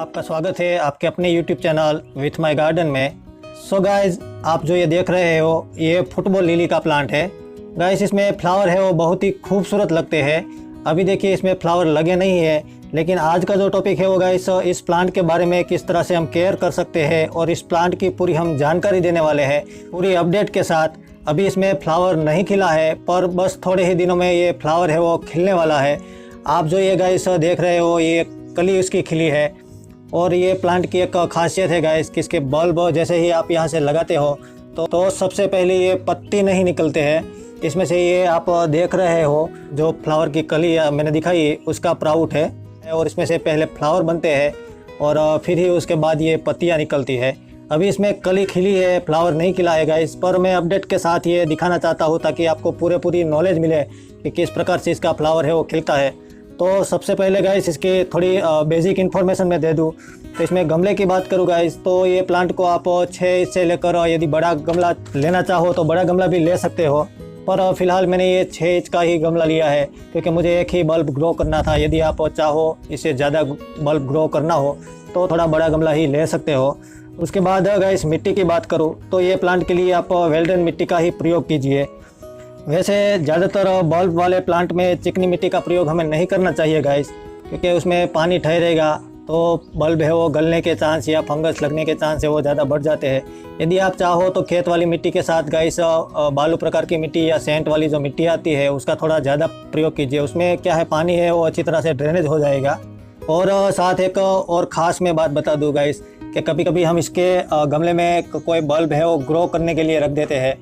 आपका स्वागत है आपके अपने YouTube channel with my garden में। सो गाइस, आप जो ये देख रहे हो ये फुटबॉल लिली का प्लांट है। गाइस, इसमें फ्लावर है वो बहुत ही खूबसूरत लगते हैं। अभी देखिए इसमें फ्लावर लगे नहीं है, लेकिन आज का जो टॉपिक है वो गाइस इस प्लांट के बारे में किस तरह से हम केयर कर सकते हैं और इस प्लांट की पूरी हम जानकारी देने वाले हैं पूरी अपडेट के साथ। अभी इसमें फ्लावर नहीं खिला है, पर बस थोड़े ही दिनों में ये फ्लावर है वो खिलने वाला है। आप जो ये गाइस देख रहे हो ये कली उसकी खिली है। और ये प्लांट की एक खासियत है गाइस कि इसके बल्ब जैसे ही आप यहाँ से लगाते हो तो सबसे पहले ये पत्ती नहीं निकलते हैं। इसमें से ये आप देख रहे हो जो फ्लावर की कली मैंने दिखाई उसका प्राउट है, और इसमें से पहले फ्लावर बनते हैं और फिर ही उसके बाद ये पत्तियाँ निकलती है। अभी इसमें कली खिली है, फ्लावर नहीं खिला है गाइस, पर मैं अपडेट के साथ ये दिखाना चाहता हूँ ताकि आपको पूरी नॉलेज मिले कि किस प्रकार से इसका फ्लावर है वो खिलता है। तो सबसे पहले गाइस इसकी थोड़ी बेसिक इन्फॉर्मेशन मैं दे दूँ तो इसमें गमले की बात करूँ गाइस तो ये प्लांट को आप 6 से लेकर यदि बड़ा गमला लेना चाहो तो बड़ा गमला भी ले सकते हो, पर फिलहाल मैंने ये 6 इंच का ही गमला लिया है क्योंकि मुझे एक ही बल्ब ग्रो करना था। यदि आप चाहो इससे ज़्यादा बल्ब ग्रो करना हो तो थोड़ा बड़ा गमला ही ले सकते हो। उसके बाद गाइस मिट्टी की बात करूँ तो ये प्लांट के लिए आप वेल्डन मिट्टी का ही प्रयोग कीजिए। वैसे ज़्यादातर बल्ब वाले प्लांट में चिकनी मिट्टी का प्रयोग हमें नहीं करना चाहिए गाइस, क्योंकि उसमें पानी ठहरेगा तो बल्ब है वो गलने के चांस या फंगस लगने के चांस है वो ज़्यादा बढ़ जाते हैं। यदि आप चाहो तो खेत वाली मिट्टी के साथ गाइस बालू प्रकार की मिट्टी या सेंट वाली जो मिट्टी आती है उसका थोड़ा ज़्यादा प्रयोग कीजिए। उसमें क्या है, पानी है वो अच्छी तरह से ड्रेनेज हो जाएगा। और साथ एक और ख़ास मैं बात बता दूँ गाइस कि कभी कभी हम इसके गमले में कोई बल्ब है वो ग्रो करने के लिए रख देते हैं,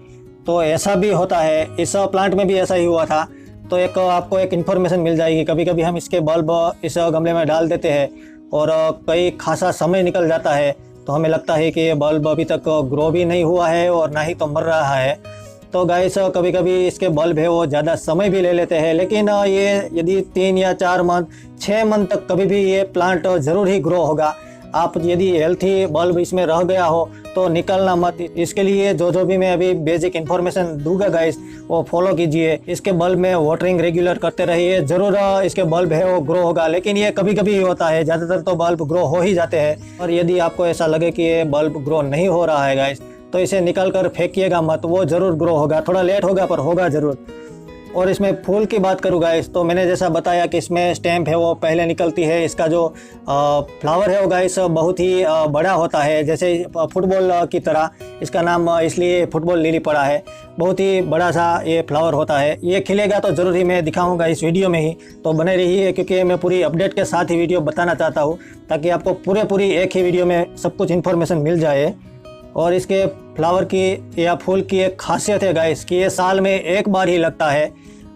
तो ऐसा भी होता है। इस प्लांट में भी ऐसा ही हुआ था। तो एक आपको एक इन्फॉर्मेशन मिल जाएगी। कभी कभी हम इसके बल्ब इस गमले में डाल देते हैं और कई खासा समय निकल जाता है तो हमें लगता है कि ये बल्ब अभी तक ग्रो भी नहीं हुआ है और ना ही तो मर रहा है। तो गाइस कभी कभी इसके बल्ब है वो ज़्यादा समय भी ले लेते हैं, लेकिन ये यदि 3 या 4 मंथ 6 मंथ तक कभी भी ये प्लांट ज़रूर ही ग्रो होगा। आप यदि हेल्थी बल्ब इसमें रह गया हो तो निकलना मत। इसके लिए जो भी मैं अभी बेसिक इन्फॉर्मेशन दूंगा गाइस वो फॉलो कीजिए। इसके बल्ब में वाटरिंग रेगुलर करते रहिए, ज़रूर इसके बल्ब है वो ग्रो होगा। लेकिन ये कभी कभी होता है, ज़्यादातर तो बल्ब ग्रो हो ही जाते हैं। और यदि आपको ऐसा लगे कि ये बल्ब ग्रो नहीं हो रहा है गाइस तो इसे निकल कर फेंकिएगा मत, वो ज़रूर ग्रो होगा। थोड़ा लेट होगा पर होगा ज़रूर। और इसमें फूल की बात करूँ गाइस तो मैंने जैसा बताया कि इसमें स्टेम है वो पहले निकलती है। इसका जो फ्लावर है वो गाइस बहुत ही बड़ा होता है, जैसे फुटबॉल की तरह। इसका नाम इसलिए फुटबॉल लिली पड़ा है। बहुत ही बड़ा सा ये फ्लावर होता है। ये खिलेगा तो ज़रूर ही मैं दिखाऊंगा इस वीडियो में ही, तो बने रहिए क्योंकि मैं पूरी अपडेट के साथ ही वीडियो बताना चाहता हूँ ताकि आपको पूरी एक ही वीडियो में सब कुछ इन्फॉर्मेशन मिल जाए। और इसके फ्लावर की या फूल की एक खासियत है गाइस कि ये साल में एक बार ही लगता है,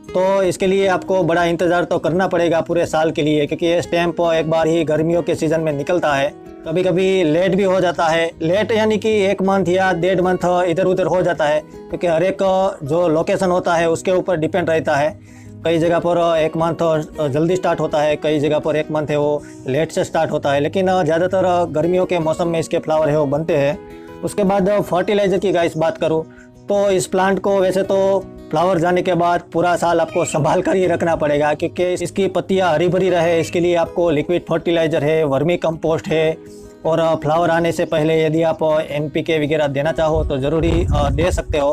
तो इसके लिए आपको बड़ा इंतज़ार तो करना पड़ेगा पूरे साल के लिए, क्योंकि ये स्टैम्प एक बार ही गर्मियों के सीज़न में निकलता है। कभी कभी लेट भी हो जाता है, लेट यानी कि 1 मंथ या 1.5 मंथ इधर उधर हो जाता है, क्योंकि हर एक जो लोकेशन होता है उसके ऊपर डिपेंड रहता है। कई जगह पर 1 मंथ जल्दी स्टार्ट होता है, कई जगह पर 1 मंथ है वो लेट से स्टार्ट होता है, लेकिन ज़्यादातर गर्मियों के मौसम में इसके फ्लावर है वो बनते हैं। उसके बाद फर्टिलाइज़र की गाइस बात करूँ तो इस प्लांट को वैसे तो फ्लावर जाने के बाद पूरा साल आपको संभाल कर ही रखना पड़ेगा, क्योंकि इसकी पत्तियां हरी भरी रहे इसके लिए आपको लिक्विड फर्टिलाइज़र है, वर्मी कंपोस्ट है। और फ्लावर आने से पहले यदि आप NPK वगैरह देना चाहो तो ज़रूर ही दे सकते हो,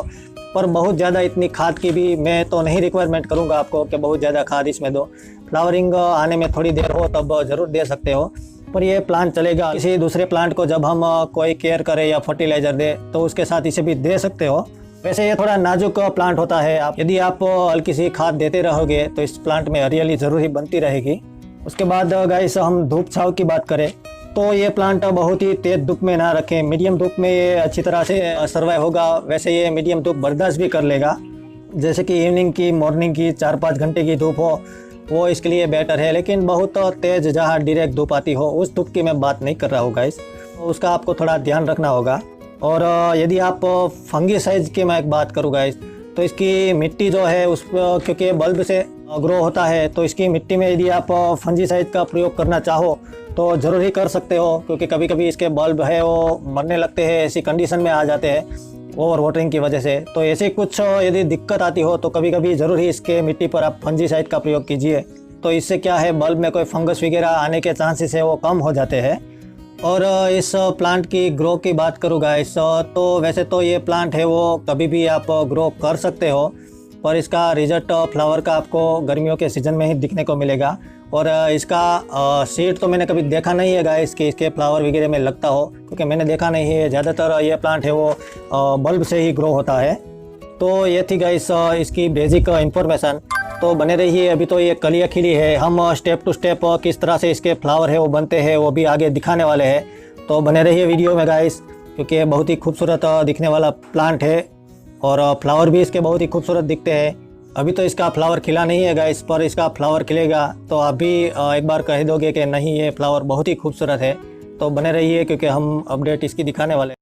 पर बहुत ज़्यादा इतनी खाद की भी मैं तो नहीं रिक्वायरमेंट करूँगा आपको कि बहुत ज़्यादा खाद इसमें दो। फ्लावरिंग आने में थोड़ी देर हो तब ज़रूर दे सकते हो, पर ये प्लांट चलेगा। किसी दूसरे प्लांट को जब हम कोई केयर करें या फर्टिलाइज़र दे तो उसके साथ इसे भी दे सकते हो। वैसे ये थोड़ा नाजुक प्लांट होता है, यदि आप हल्की सी खाद देते रहोगे तो इस प्लांट में हरियाली ज़रूर ही बनती रहेगी। उसके बाद गाइस हम धूप छाँव की बात करें तो ये प्लांट बहुत ही तेज़ धूप में ना रखें, मीडियम धूप में ये अच्छी तरह से सर्वाइव होगा। वैसे ये मीडियम धूप बर्दाश्त भी कर लेगा, जैसे कि इवनिंग की मॉर्निंग की 4-5 घंटे की धूप हो वो इसके लिए बेटर है। लेकिन बहुत तेज़ जहाँ डायरेक्ट धूप आती हो उस धूप की मैं बात नहीं कर रहा हूँ गाइस, तो उसका आपको थोड़ा ध्यान रखना होगा। और यदि आप फंगी साइज की मैं एक बात करूँ गाइस तो इसकी मिट्टी जो है उस क्योंकि बल्ब से ग्रो होता है तो इसकी मिट्टी में यदि आप फंगी साइज का प्रयोग करना चाहो तो ज़रूर ही कर सकते हो, क्योंकि कभी कभी इसके बल्ब है वो मरने लगते हैं, ऐसी कंडीशन में आ जाते हैं ओवर वाटरिंग की वजह से। तो ऐसे कुछ यदि दिक्कत आती हो तो कभी कभी ज़रूर ही इसके मिट्टी पर आप फंगी साइड का प्रयोग कीजिए। तो इससे क्या है, बल्ब में कोई फंगस वगैरह आने के चांसेस है वो कम हो जाते हैं। और इस प्लांट की ग्रो की बात करूँ गाइस, तो वैसे तो ये प्लांट है वो कभी भी आप ग्रो कर सकते हो, पर इसका रिजल्ट फ्लावर का आपको गर्मियों के सीज़न में ही दिखने को मिलेगा। और इसका सीड तो मैंने कभी देखा नहीं है गाइस कि इसके फ्लावर वगैरह में लगता हो, क्योंकि मैंने देखा नहीं है। ज़्यादातर ये प्लांट है वो बल्ब से ही ग्रो होता है। तो ये थी गाइस इसकी बेसिक इंफॉर्मेशन। तो बने रहिए, अभी तो ये कलियाँ खिली है, हम स्टेप टू स्टेप किस तरह से इसके फ्लावर है वो बनते हैं वो भी आगे दिखाने वाले हैं। तो बने रहिए वीडियो में गाइस, क्योंकि ये बहुत ही खूबसूरत दिखने वाला प्लांट है और फ्लावर भी इसके बहुत ही खूबसूरत दिखते हैं। अभी तो इसका फ्लावर खिला नहीं है गाइस, पर इसका फ्लावर खिलेगा तो आप भी एक बार कह दोगे कि नहीं ये फ्लावर बहुत ही खूबसूरत है। तो बने रहिए क्योंकि हम अपडेट इसकी दिखाने वाले हैं।